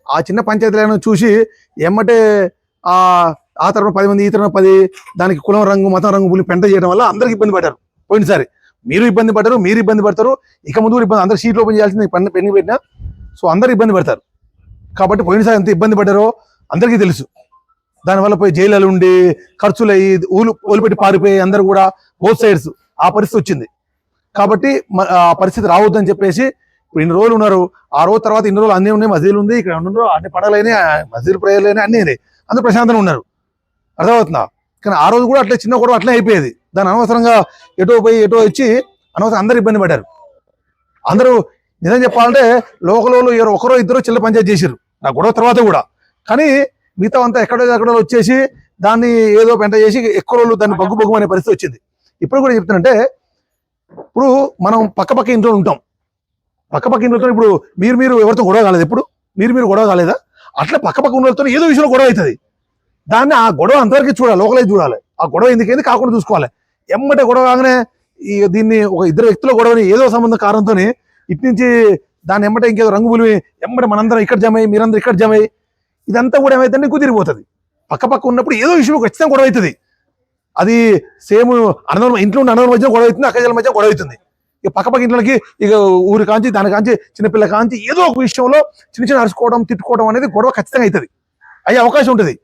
ఆ చిన్న పంచాయతీలను చూసి ఎమ్మటే ఆ తరపున 10 మంది ఈ తరపున 10 దానికి కులం రంగు మతం రంగు పులి పెంట చేయడం వల్ల అందరికి ఇబ్బంది పడ్డారు. పోయినసారి మీరు ఇబ్బంది పడ్డారు, మీరు ఇబ్బంది పడతారు, ఇక ముందు ఇబ్బంది అందరు సీట్లు ఓపెన్ చేయాల్సింది పెండింగ్ పెట్టినా. సో అందరు ఇబ్బంది పడతారు. కాబట్టి పోయినసారి ఎంత ఇబ్బంది పడ్డారో అందరికీ తెలుసు. దానివల్ల పోయి జైలు ఉండి ఖర్చులు అయ్యి ఓలిపెట్టి పారిపోయి అందరు కూడా బోత్ సైడ్స్ ఆ పరిస్థితి వచ్చింది. కాబట్టి ఆ పరిస్థితి రావద్దని చెప్పేసి ఇప్పుడు ఇన్ని రోజులు ఉన్నారు. ఆ రోజు తర్వాత ఇన్ని రోజులు అన్నీ ఉన్నాయి, మసీదులు ఉంది, ఇక్కడ ఉన్నారు, అన్ని పడలేని మసీదులు ప్రజలైనా అన్నీ అందరూ ప్రశాంతంగా ఉన్నారు. అర్థమవుతుందా? కానీ ఆ రోజు కూడా అట్లా చిన్న గొడవ అట్లే అయిపోయేది. దాని అనవసరంగా ఎటో పోయి ఎటో వచ్చి అనవసరం అందరు ఇబ్బంది పడ్డారు. అందరూ నిజం చెప్పాలంటే లోకల్లో ఒకరో ఇద్దరు చిల్ల పంచాయతీ చేశారు నా గొడవ తర్వాత కూడా. కానీ మిగతా అంతా ఎక్కడో వచ్చేసి దాన్ని ఏదో పెంట చేసి ఎక్కువ రోజులు దాన్ని బగ్గు అనే పరిస్థితి వచ్చింది. ఇప్పుడు కూడా చెప్తానంటే, ఇప్పుడు మనం పక్క ఇంట్లో ఉంటాం. పక్క ఇంట్లో ఇప్పుడు మీరు ఎవరితో గొడవ కాలేదు, ఎప్పుడు మీరు గొడవ కాలేదా? అట్లా పక్క ఉన్నతో ఏదో విషయంలో గొడవ అవుతుంది. దాన్ని ఆ గొడవ అంతవరకు చూడాలి, లోకలైజ్ చూడాలి. ఆ గొడవ ఎందుకేంది కాకుండా చూసుకోవాలి. ఎమ్మటే గొడవ కాగానే దీన్ని ఒక ఇద్దరు వ్యక్తుల గొడవని ఏదో సంబంధం కారణంతో ఇటు నుంచి దాన్ని ఎమ్మటే ఇంకేదో రంగు పులివి ఎమ్మటే మనందరం ఇక్కడ జమై మీరందరూ ఇక్కడ జమై ఇదంతా కూడా ఏమైతే కుదిరిపోతుంది. పక్క ఉన్నప్పుడు ఏదో విషయం ఖచ్చితంగా గొడవ అవుతుంది. అది సేమ్ అన్నదమ్ముల ఇంట్లో ఉన్న అన్నదమ్ముల మధ్య గొడవ అవుతుంది, అక్కజల మధ్య గొడవ అవుతుంది. ఇక పక్క ఇంట్లోకి ఇక ఊరి కాంచి దాని కాంచి చిన్నపిల్ల కాంచి ఏదో ఒక విషయంలో చిన్న అరుచుకోవడం తిట్టుకోవడం అనేది గొడవ ఖచ్చితంగా అవుతుంది. అయ్యే అవకాశం ఉంటుంది.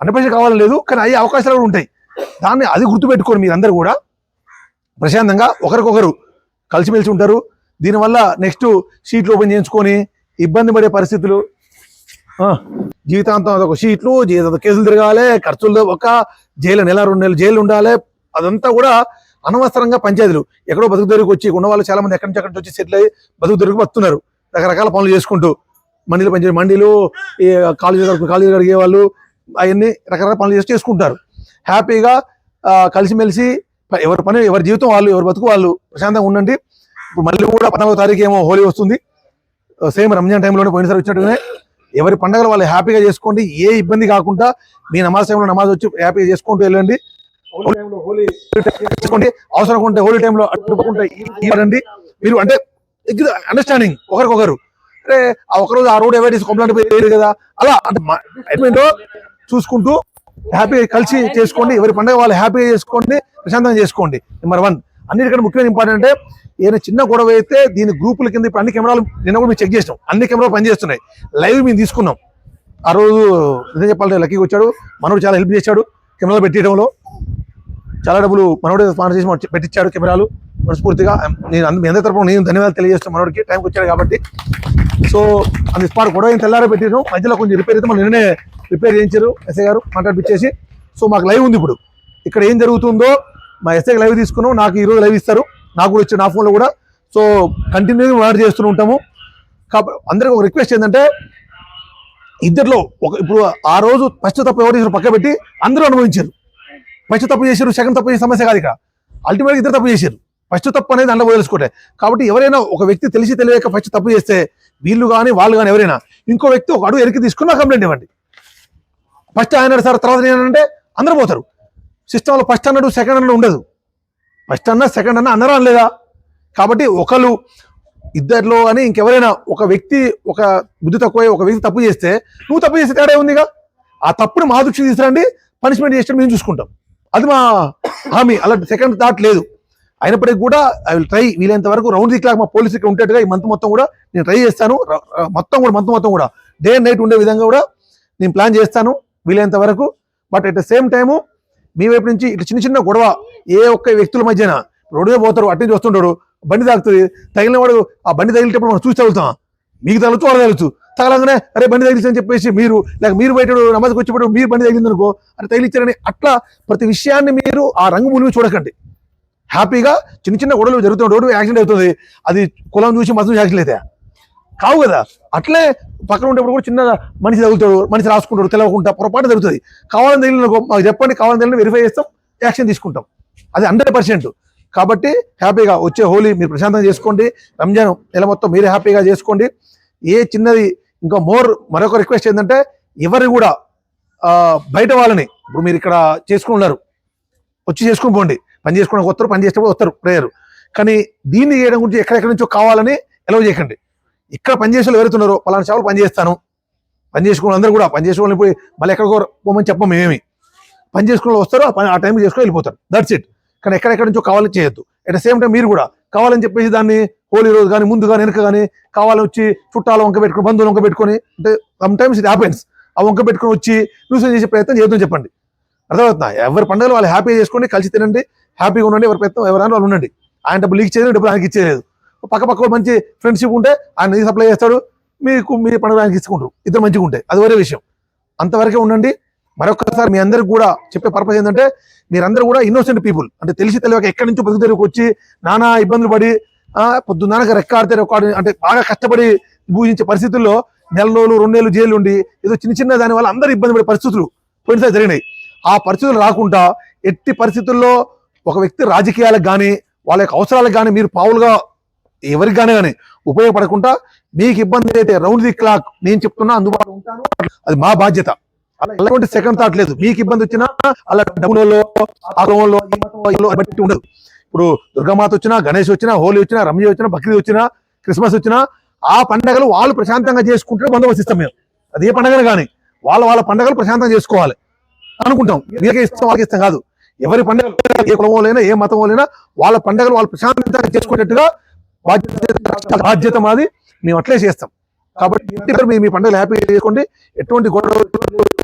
100% కావాలని లేదు, కానీ అయ్యే అవకాశాలు కూడా ఉంటాయి. దాన్ని అది గుర్తుపెట్టుకోరు మీరందరూ కూడా. ప్రశాంతంగా ఒకరికొకరు కలిసిమెలిసి ఉంటారు. దీనివల్ల నెక్స్ట్ షీట్లు ఓపెన్ చేయించుకొని ఇబ్బంది పడే పరిస్థితులు, జీవితాంతం అదొక షీట్లు, కేసులు తిరగాలి, ఖర్చులు ఒక జైలు నెల 2 నెలలు జైలు ఉండాలి. అదంతా కూడా అనవసరంగా పంచాయతీలు. ఎక్కడో బతుకు తెరుగు వచ్చి ఉన్న వాళ్ళు చాలా మంది ఎక్కడి నుంచి వచ్చి సెటిల్ అయ్యి బతుకు తెరుగు వస్తున్నారు. రకరకాల పనులు చేసుకుంటూ మండీలు పనిచేయ మండీలు కాలేజీ అడిగే వాళ్ళు అవన్నీ రకరకాల పనులు చేసుకుంటారు. హ్యాపీగా కలిసిమెలిసి ఎవరి పని ఎవరి జీవితం వాళ్ళు, ఎవరి బతుకు వాళ్ళు ప్రశాంతంగా ఉండండి. ఇప్పుడు మళ్ళీ కూడా 14వ తారీఖు ఏమో హోలీ వస్తుంది. సేమ్ రంజాన్ టైంలోనే పోయినసారి వచ్చినట్టుగానే ఎవరి పండుగలు వాళ్ళు హ్యాపీగా చేసుకోండి. ఏ ఇబ్బంది కాకుండా మీ నమాజ్ టైంలో నమాజ్ వచ్చి హ్యాపీగా చేసుకుంటూ వెళ్ళండి. హోలీ చేసుకోండి. అవసరం ఉంటే హోలీ టైంలో అడ్డుకుంటే మీరు అంటే అండర్స్టాండింగ్ ఒకరికొకరు. అంటే ఆ ఒకరోజు ఆ రోడ్ ఎవరైతే కంప్లైంట్ పోయారు కదా, అలా అంటే చూసుకుంటూ హ్యాపీగా కలిసి చేసుకోండి. ఎవరి పండుగ వాళ్ళు హ్యాపీగా చేసుకోండి, ప్రశాంతంగా చేసుకోండి. నెంబర్ 1. అన్నిటికంటే ముఖ్యమైన ఇంపార్టెంట్ అంటే ఏదైనా చిన్న గొడవ అయితే దీని గ్రూపుల కింద ఇప్పుడు అన్ని కెమెరాలు నిన్న కూడా మేము చెక్ చేసినాం. అన్ని కెమెరాలు పనిచేస్తున్నాయి. లైవ్ మేము తీసుకున్నాం. ఆ రోజు నిజం చెప్పాలంటే లక్కీగా వచ్చాడు, మనోడు చాలా హెల్ప్ చేశాడు. కెమెరాలు పెట్టడంలో చాలా డబ్బులు మనోడే స్పాన్సర్ చేసి పెట్టించాడు కెమెరాలు. మనస్ఫూర్తిగా నేను మీ అందరి తరపున నేను ధన్యవాదాలు తెలియజేస్తాను. మనోడికి టైంకి వచ్చాడు కాబట్టి. సో అది స్పాట్ గొడవ ఏం తెల్లారో పెట్టినాం. మధ్యలో కొంచెం రిపేర్ అయితే మనం నిన్నే రిపేర్ చేయించారు ఎస్ఐ గారు మాట్లాడిపించేసి. సో మాకు లైవ్ ఉంది. ఇప్పుడు ఇక్కడ ఏం జరుగుతుందో మా ఎస్ఐకి లైవ్ తీసుకున్నాం. నాకు ఈరోజు లైవ్ ఇస్తారు, నాకు కూడా ఇచ్చారు నా ఫోన్లో కూడా. సో కంటిన్యూగా మాట్లాడి చేస్తూ ఉంటాము. కాబట్టి అందరికీ ఒక రిక్వెస్ట్ ఏంటంటే, ఇద్దరిలో ఇప్పుడు ఆ రోజు ఫస్ట్ తప్పు ఎవరు చేశారు పక్క పెట్టి అందరూ అనుభవించారు. ఫస్ట్ తప్పు చేశారు, సెకండ్ తప్పు చేసే సమస్య కాదు. ఇక్కడ అల్టిమేట్గా ఇద్దరు తప్పు చేశారు. ఫస్ట్ తప్పు అనేది అందులో వదిలేసుకుంటే. కాబట్టి ఎవరైనా ఒక వ్యక్తి తెలిసి తెలియక ఫస్ట్ తప్పు చేస్తే వీళ్ళు కానీ వాళ్ళు కానీ ఎవరైనా ఇంకో వ్యక్తి ఒక అడుగు ఎరికి తీసుకున్నా కంప్లైంట్ ఇవ్వండి. ఫస్ట్ ఆయన సార్ తర్వాత నేనంటే అందరూ పోతారు. సిస్టంలో ఫస్ట్ అన్నాడు సెకండ్ అన్నాడు ఉండదు. ఫస్ట్ అన్నా సెకండ్ అన్నా అందరూ అనలేదా? కాబట్టి ఒకరు ఇద్దరిలో అని ఇంకెవరైనా ఒక వ్యక్తి ఒక బుద్ధి తక్కువ ఒక వ్యక్తి తప్పు చేస్తే నువ్వు తప్పు చేస్తే తేడా ఉందిగా. ఆ తప్పుని మా దృష్టికి తీసుకురండి, పనిష్మెంట్ చేస్తే మేము చూసుకుంటాం. అది మా హామీ. అలా సెకండ్ థాట్ లేదు. అయినప్పటికీ కూడా ఐ విల్ ట్రై వీలైనంత వరకు రౌండ్ ది క్లాక్ మా పోలీసు ఇక్కడ ఉండేట్టుగా ఈ మంత్ మొత్తం కూడా నేను ట్రై చేస్తాను. మంత్ మొత్తం కూడా డే అండ్ నైట్ ఉండే విధంగా కూడా నేను ప్లాన్ చేస్తాను వీలైనంత వరకు. But at the same time మీ వైపు నుంచి ఇట్లా చిన్న గొడవ ఏ ఒక్క వ్యక్తుల మధ్యన రోడ్డుగా పోతారు, అటు నుంచి వస్తుంటాడు, బండి తాగుతుంది, తగిలిన వాడు ఆ బండి తగిలేటప్పుడు మనం చూసి తగులుతాం. మీకు తగలచ్చు వాడు తగలచ్చు. తగలంగానే అరే బండి తగిలించని చెప్పేసి మీరు బయట నమాజ్కి వచ్చేప్పుడు మీరు బండి తగిలిందనుకో అని తగిలిచ్చారని అట్లా ప్రతి విషయాన్ని మీరు ఆ రంగు మునివి చూడకండి. హ్యాపీగా చిన్న గొడవలు జరుగుతుంది, రోడ్డు యాక్సిడెంట్ అవుతుంది. అది కులం చూసి మతం యాక్సిడెంట్ అయితే కావు కదా. అట్లే పక్కన ఉండేప్పుడు కూడా చిన్న మనిషి తగులుతాడు, మనిషి రాసుకుంటాడు, తెలవకుండా పొరపాటు జరుగుతుంది. కావాలని తగిలిన మాకు చెప్పండి, కావాలని తగిలిన వెరిఫై చేస్తాం, యాక్షన్ తీసుకుంటాం. అది 100%. కాబట్టి హ్యాపీగా వచ్చే హోలీ మీరు ప్రశాంతంగా చేసుకోండి. రంజాన్ నెల మొత్తం మీరు హ్యాపీగా చేసుకోండి. ఏ చిన్నది ఇంకా మరొక రిక్వెస్ట్ ఏంటంటే, ఎవరు కూడా బయట వాళ్ళని ఇప్పుడు మీరు ఇక్కడ చేసుకున్నారు వచ్చి చేసుకుని పోండి. పని చేసుకోవడానికి వస్తారు, పని చేసేటప్పుడు వస్తారు ప్రేయర్. కానీ దీన్ని చేయడం గురించి ఎక్కడెక్కడి నుంచో కావాలని ఎలవ్ చేయకండి. ఇక్కడ పనిచేసే వాళ్ళు ఎవరైతున్నారో పలానా షాపులు పనిచేస్తాను, పని చేసుకున్న అందరూ కూడా పని చేసుకుని పోయి మళ్ళీ ఎక్కడికో పోమని చెప్పం మేమేమి. పని చేసుకుని వస్తారు, ఆ టైంకి చేసుకొని వెళ్ళిపోతారు, దట్స్ ఇట్. కానీ ఎక్కడెక్కడి నుంచో కావాలని చేయొద్దు. అట్ ద సేమ్ టైం మీరు కూడా కావాలని చెప్పేసి దాన్ని హోలీ రోజు కానీ ముందు కానీ వెనక కానీ కావాలని వచ్చి చుట్టాలు వంక పెట్టుకుని బంధువులు వంక పెట్టుకొని, అంటే సమ్ టైమ్స్ ఇట్ హ్యాపెన్స్, ఆ వంక పెట్టుకుని వచ్చి న్యూసెన్స్ చేసే ప్రయత్నం చేద్దాం చెప్పండి. అర్థమవుతుందా? ఎవరి పండుగలు వాళ్ళు హ్యాపీగా చేసుకోండి, కలిసి తినండి, హ్యాపీగా ఉండండి, ఎవరి ప్రయత్నం ఎవరైనా వాళ్ళు ఉండండి. ఆయన డబ్బులు లీక్ చేయలేదు, డబ్బులు ఆయనకి ఇచ్చేయలేదు. పక్క మంచి ఫ్రెండ్షిప్ ఉంటే ఆయన సప్లై చేస్తాడు, మీకు మీ పండుగ ఆయనకి ఇచ్చుకుంటారు, ఇద్దరు మంచిగా ఉంటాయి, అది వేరే విషయం. అంతవరకే ఉండండి. మరొకసారి మీ అందరికి కూడా చెప్పే పర్పస్ ఏంటంటే, మీరందరూ కూడా ఇన్నోసెంట్ పీపుల్, అంటే తెలియక ఎక్కడి నుంచో బతుకు తెరువుకు వచ్చి నానా ఇబ్బందులు పడి పొద్దున్నాక రెక్కాడితే అంటే బాగా కష్టపడి పూజించే పరిస్థితుల్లో నెల రోజులు 2 నెలలు జైలు ఉండి ఏదో చిన్న దాని వల్ల అందరూ ఇబ్బంది పడే పరిస్థితులు పోయినసారి జరిగినాయి. ఆ పరిస్థితులు రాకుండా ఎట్టి పరిస్థితుల్లో ఒక వ్యక్తి రాజకీయాలకు కానీ వాళ్ళ యొక్క అవసరాలకు కానీ మీరు పావులుగా ఎవరికి కానీ ఉపయోగపడకుండా, మీకు ఇబ్బంది అయితే రౌండ్ ది క్లాక్ నేను చెప్తున్నా అందుబాటులో ఉంటాను, అది మా బాధ్యత. అలాంటి సెకండ్ థాట్ లేదు. మీకు ఇబ్బంది వచ్చినా అలా డబ్బులలో బట్టి ఉండదు. ఇప్పుడు దుర్గామాత వచ్చినా, గణేష్ వచ్చినా, హోలీ వచ్చినా, రంజాన్ వచ్చినా, బక్రీద్ వచ్చినా, క్రిస్మస్ వచ్చినా, ఆ పండుగలు వాళ్ళు ప్రశాంతంగా చేసుకుంటే బందోబస్తు ఇస్తాం మేము. అది ఏ పండుగలు కానీ వాళ్ళ పండుగలు ప్రశాంతంగా చేసుకోవాలి అనుకుంటాం. వీళ్ళకి ఇస్తాం, వాళ్ళకి ఇస్తాం కాదు. ఎవరి పండుగలు ఏ కులమోలైనా ఏ మతంలోనైనా వాళ్ళ పండుగలు వాళ్ళు ప్రశాంతంగా చేసుకునేట్టుగా బాధ్యత మాది, మేము అట్లే చేస్తాం. కాబట్టి మీ పండుగలు హ్యాపీగా చేసుకోండి. ఎటువంటి గొడవ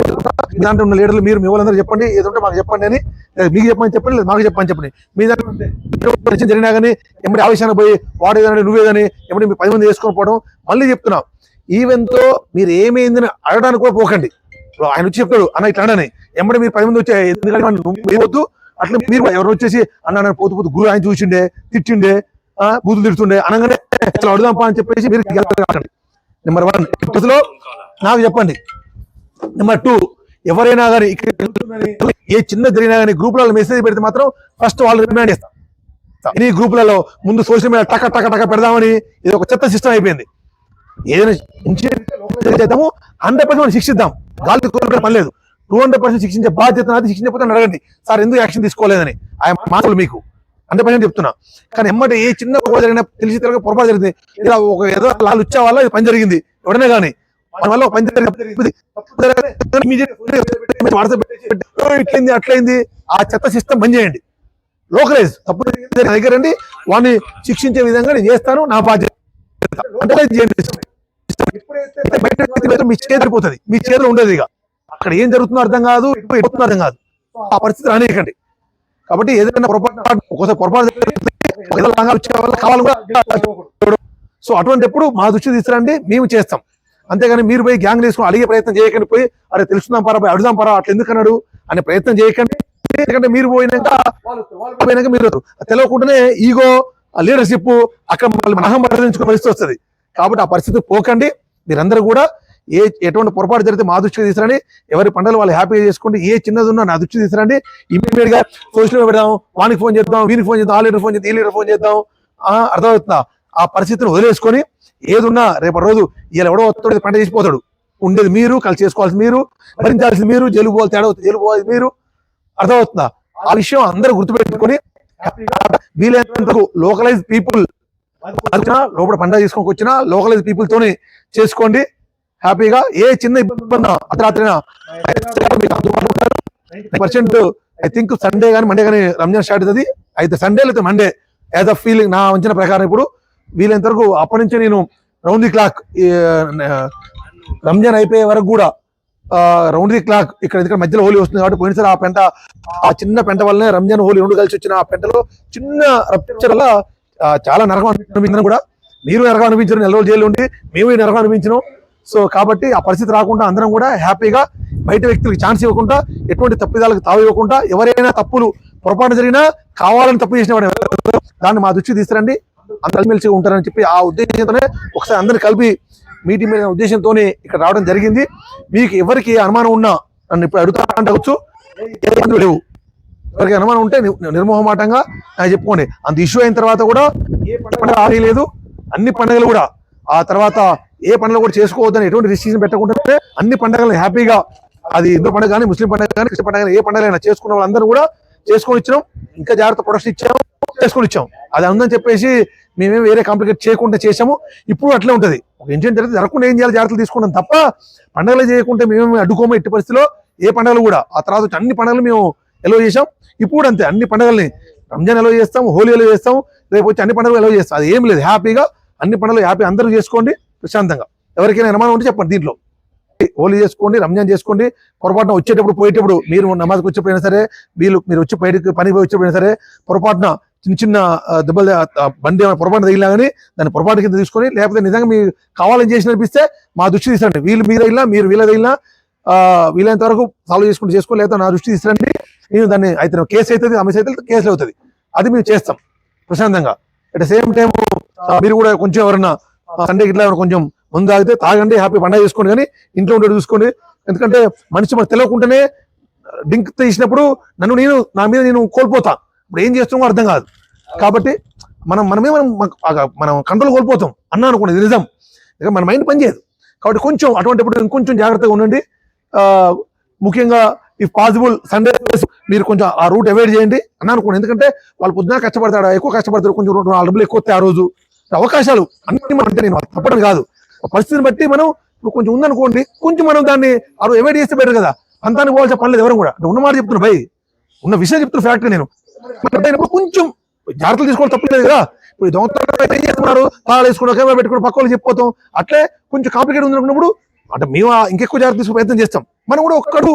దాంట్లో ఉన్న లీడర్లు మీరు మీ వాళ్ళందరూ చెప్పండి, ఏదంటే మాకు చెప్పండి అని, మీకు చెప్పమని చెప్పండి, లేదు మాకు చెప్పని చెప్పండి. మీ దగ్గర జరిగినా కానీ ఎమ్మడి ఆవేశాన్ని పోయి వాడు ఏదని నువ్వేదని ఎమ్మడి మీ 10 మంది వేసుకొని పోవడం. మళ్ళీ చెప్తున్నా, ఈవెంట్తో మీరు ఏమైందని అడగడానికి కూడా పోకండి. ఆయన వచ్చి చెప్తాడు అన్న ఇట్లా అని, ఎమ్మడి మీరు 10 మంది వచ్చే ఎందుకంటే అట్లా మీరు ఎవరు వచ్చేసి అన్న పోతు గురు ఆయన చూసిండే తిట్టిండే బూతులు తిడుతుండే అనగానే అడుగుదాంపా అని చెప్పేసి మీరు నెంబర్ 1 లో నాకు చెప్పండి. నెంబర్ 2, ఎవరైనా కానీ ఇక్కడ ఏ చిన్న జరిగినా కానీ గ్రూపులలో మెసేజ్ పెడితే మాత్రం ఫస్ట్ వాళ్ళు రిమైండ్ చేస్తాం. ఈ గ్రూపులలో ముందు సోషల్ మీడియా టక పెడదామని ఇది ఒక చెత్త సిస్టమ్ అయిపోయింది. ఏదైనా చేద్దాము, 100% శిక్షిద్దాం, గాలి పని లేదు. 200% శిక్షించే బాధ్యత నాది. శిక్షించకపోతే అడగండి, సార్ ఎందుకు యాక్షన్ తీసుకోలేదని. ఆయన మాటలు మీకు 100% చెప్తున్నా. కానీ ఎమ్మటి ఏ చిన్న జరిగినా తెలిసి తెలియక పొరపాటు జరిగింది, ఇలా ఒక ఏదో లాలు వచ్చే వల్ల పని జరిగింది ఎవడనే కానీ మన వల్ల పని ఇట్లయింది అట్లయింది, ఆ చెత్త సిస్టమ్ బంద్ చేయండి. లోకలైజ్ తప్పు దగ్గరండి, వాడిని శిక్షించే విధంగా నేను చేస్తాను, నా బాధ్యత. మీ చేతిపోతుంది, మీ చేతిలో ఉండదు. ఇక అక్కడ ఏం జరుగుతుందో అర్థం కాదు, అర్థం కాదు, ఆ పరిస్థితి రానియకండి. కాబట్టి ఏదైనా పొరపాటు సో అటువంటిప్పుడు మా దృష్టి తీసుకురండి, మేము చేస్తాం. అంతేగాని మీరు పోయి గ్యాంగ్ తీసుకుని అడిగే ప్రయత్నం చేయకండి. పోయి అరే తెలుసుకుందాం పరా, పోయి అడుగుదాం పరా, అట్లా ఎందుకు అన్నాడు అనే ప్రయత్నం చేయకండి. ఎందుకంటే మీరు పోయినాక మీరు తెలియకుండానే ఈగో లీడర్షిప్ అక్కడ అహంభరించుకునే పరిస్థితి వస్తుంది. కాబట్టి ఆ పరిస్థితి పోకండి. మీరందరూ కూడా ఎటువంటి పొరపాటు జరిగితే మా దృష్టికి తీసుకురండి. ఎవరి పండుగలు వాళ్ళు హ్యాపీగా చేసుకోండి. ఏ చిన్నది ఉన్నా నా దృష్టికి తీసుకురండి. ఇమీడియట్ గా సోషల్ పెడదాం, వానికి ఫోన్ చేద్దాం, వీనికి ఫోన్ చేద్దాం, ఆ లీడర్ ఫోన్ చేద్దాం, ఈ లీడర్ ఫోన్ చేద్దాం, అర్థమవుతుందా? ఆ పరిస్థితిని వదిలేసుకొని ఏదున్నా రేపటి రోజు ఇలా ఎవడో వస్తాడు పంట చేసిపోతాడు. ఉండేది మీరు, కలిసి చేసుకోవాల్సింది మీరు, భరించాల్సింది మీరు, జైలు పోవాలి, తేడా జైలు పోవాలి మీరు. అర్థమవుతుందా? ఆ విషయం అందరూ గుర్తుపెట్టుకొని వీలైనంత లోకలైజ్ పీపుల్ లోపల పండుగ చేసుకోనికి వచ్చినా లోకలైజ్ పీపుల్ తోని చేసుకోండి హ్యాపీగా. ఏ చిన్న ఇబ్బంది అర్ధరాత్రినా %, ఐ థింక్ సండే కానీ మండే కానీ రంజాన్ స్టార్ట్ అవుతుంది. అయితే సండే లేకపోతే మండే యాజ్ అ ఫీలింగ్ నా వంచిన ప్రకారం. ఇప్పుడు వీలైనంత వరకు అప్పటి నుంచి నేను రౌండ్ ది క్లాక్ రంజాన్ అయిపోయే వరకు కూడా రౌండ్ ది క్లాక్ ఇక్కడ మధ్యలో హోలీ వస్తుంది కాబట్టి పోయినసారి ఆ చిన్న పెంట వల్లనే రంజాన్ హోలీ 2 కలిసి వచ్చిన ఆ పెంటలో చిన్న రప్చర్ వల్ల చాలా నరకం అనిపించిందని కూడా మీరు నరకం అనిపించారు. 4 రోజులు జైలు ఉండి మేము నరకం అనిపించినాం. సో కాబట్టి ఆ పరిస్థితి రాకుండా అందరం కూడా హ్యాపీగా బయట వ్యక్తులకు ఛాన్స్ ఇవ్వకుండా, ఎటువంటి తప్పిదాలకు తావు ఇవ్వకుండా, ఎవరైనా తప్పులు పొరపాటు జరిగినా కావాలని తప్పు చేసిన వాడు దాన్ని మా దృష్టికి తీసుకురండి, అందరూ కలిసిమెలిసి ఉంటారని చెప్పి ఆ ఉద్దేశంతోనే ఒకసారి అందరిని కలిపి మీటింగ్ మీద ఉద్దేశంతోనే ఇక్కడ రావడం జరిగింది. మీకు ఎవరికి అనుమానం ఉన్నా నన్ను ఇప్పుడు అడుగుతా అంటవచ్చు, లేవు. ఎవరికి అనుమానం ఉంటే నిర్మోహమాటంగా నాకు చెప్పుకోండి. అంత ఇష్యూ అయిన తర్వాత కూడా ఏ పండుగ ఆగలేదు, అన్ని పండుగలు కూడా ఆ తర్వాత ఏ పండుగలు కూడా చేసుకోవద్దని ఎటువంటి రిస్ట్రిక్షన్ పెట్టకుండా అన్ని పండుగలు హ్యాపీగా, అది హిందూ పండుగ కానీ ముస్లిం పండుగ కానీ క్రిస్టియన్ పండుగ కానీ ఏ పండుగ చేసుకున్న వాళ్ళందరూ కూడా చేసుకొని ఇచ్చినాం. ఇంకా జాగ్రత్త ప్రొడక్షన్ ఇచ్చాము, చేసుకొని ఇచ్చాం. అది ఉందని చెప్పేసి మేమేం వేరే కాంప్లికేట్ చేయకుండా చేసాము. ఇప్పుడు అట్లే ఉంటది. ఇన్సిడెంట్ జరిగితే జరగకుండా ఏం చేయాలి, జాగ్రత్తలు తీసుకుంటాం తప్ప పండుగలు చేయకుంటే మేము అడ్డుకోము ఎట్టి పరిస్థితిలో. ఏ పండుగలు కూడా ఆ తర్వాత వచ్చి అన్ని పండుగలు మేము ఎలో చేసాం. ఇప్పుడు అంతే అన్ని పండుగల్ని రంజాన్ ఎలో చేస్తాం, హోలీ ఎలో చేస్తాం, రేపు వచ్చి అన్ని పండుగలు ఎలో చేస్తాం. అది ఏం లేదు, హ్యాపీగా అన్ని పండుగలు హ్యాపీ అందరూ చేసుకోండి ప్రశాంతంగా. ఎవరికైనా అనుమానం ఉంటే చెప్పండి. దీంట్లో హోలీ చేసుకోండి, రంజాన్ చేసుకోండి. పొరపాటున వచ్చేటప్పుడు పోయేటప్పుడు మీరు నమాజ్కి వచ్చేపోయినా సరే, మీరు వచ్చి బయటకు పనికి పోయి వచ్చేపోయినా సరే, పొరపాటున చిన్న చిన్న దెబ్బలు బండి పొరపాటు తగిలినా కానీ దాన్ని పొరపాటు కింద తీసుకొని, లేకపోతే నిజంగా మీరు కావాలని చేసి అనిపిస్తే మా దృష్టి తీసుకురండి. వీళ్ళు మీద తగిలినా మీరు వీళ్ళ తగిలినా వీలైనంత వరకు సాల్వ్ చేసుకోండి, లేకపోతే నా దృష్టి తీసుకురండి. నేను దాన్ని అయితే కేసు అవుతుంది, అమెస్ అయితే కేసులు అవుతుంది. అది మేము చేస్తాం ప్రశాంతంగా. అట్ ద సేమ్ టైం మీరు కూడా కొంచెం ఎవరన్నా సండేకి ఇట్లా కొంచెం ముందు తాగితే తాగండి, హ్యాపీ పండుగ చేసుకోండి. కానీ ఇంట్లో ఉండే చూసుకోండి. ఎందుకంటే మనిషి మనకు తెలియకుండానే డ్రింక్ తీసినప్పుడు నా మీద నేను కోల్పోతా. ఇప్పుడు ఏం చేస్తున్నామో అర్థం కాదు. కాబట్టి మనం కంట్రోల్ కోల్పోతాం అన్నా అనుకోండి, ఇది నిజం. మన మైండ్ పనిచేయదు. కాబట్టి కొంచెం అటువంటిప్పుడు ఇంకొంచెం జాగ్రత్తగా ఉండండి. ముఖ్యంగా ఇఫ్ పాసిబుల్ సండే మీరు కొంచెం ఆ రూట్ అవాయిడ్ చేయండి అన్నా అనుకోండి. ఎందుకంటే వాళ్ళు పొద్దున కష్టపడతాడు, ఎక్కువ కష్టపడతారు, కొంచెం డబ్బులు ఎక్కువ వస్తాయి ఆ రోజు. అవకాశాలు అన్ని మనం అంటే నేను తప్పడం కాదు, పరిస్థితిని బట్టి మనం ఇప్పుడు కొంచెం ఉందనుకోండి, కొంచెం మనం దాన్ని అవాయిడ్ చేస్తే బెటర్ కదా. అంతానికి పోవాల్సిన పనిలేదు ఎవరు కూడా. అంటే ఉన్నమాట చెప్తున్నా భయ్, ఉన్న విషయం చెప్తున్నా ఫ్యాక్టరీ. నేను కొంచెం జాగ్రత్తలు తీసుకోవాలి, తప్పలేదు కదా. ఇప్పుడు దొంగతనం ఏం చేస్తున్నారు, తాళాలు వేసుకుని కెమెరా పెట్టుకుని పక్క వాళ్ళు చెప్పిపోతాం. అట్లే కొంచెం కాంప్లికేట్ ఉందనుకున్నప్పుడు అంటే మేము ఇంకెక్కువ జాగ్రత్త తీసుకునే ప్రయత్నం చేస్తాం. మనం కూడా ఒక్కడు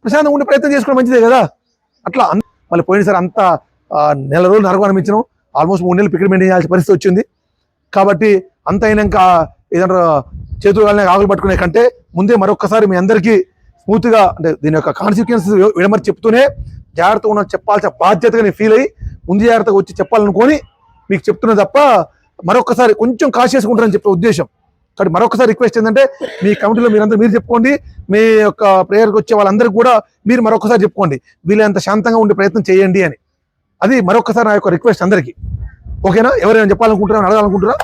ప్రశాంతంగా ఉండే ప్రయత్నం చేసుకోవడం మంచిదే కదా. అట్లా మళ్ళీ పోయినసారి అంతా నెల రోజులు నరకం అనిపించడం, ఆల్మోస్ట్ 3 నెలలు పికెట్ మెయింటైన్ చేయాల్సిన పరిస్థితి వచ్చింది. కాబట్టి అంత అయినాక ఏదంటే చేతులు కాలనే ఆకులు పట్టుకునే కంటే ముందే మరొకసారి మీ అందరికీ స్మూత్గా అంటే దీని యొక్క కాన్సిక్వెన్సెస్ విడమరి చెప్తూనే జాగ్రత్తగా ఉన్న చెప్పాల్సిన బాధ్యతగా నేను ఫీల్ అయ్యి ముందు జాగ్రత్తగా వచ్చి చెప్పాలనుకొని మీకు చెప్తున్నా తప్ప మరొకసారి కొంచెం కాషియస్గా ఉంటారని చెప్పే ఉద్దేశం. కాబట్టి మరొకసారి రిక్వెస్ట్ ఏంటంటే మీ కమిటీలో మీరు చెప్పుకోండి, మీ యొక్క ప్రేయర్కి వచ్చే వాళ్ళందరికీ కూడా మీరు మరొకసారి చెప్పుకోండి, వీళ్ళంత శాంతంగా ఉండే ప్రయత్నం చేయండి అని. అది మరొకసారి నా యొక్క రిక్వెస్ట్ అందరికీ. ఓకేనా? ఎవరైనా చెప్పాలనుకుంటున్నారా, అడగాలనుకుంటున్నారా?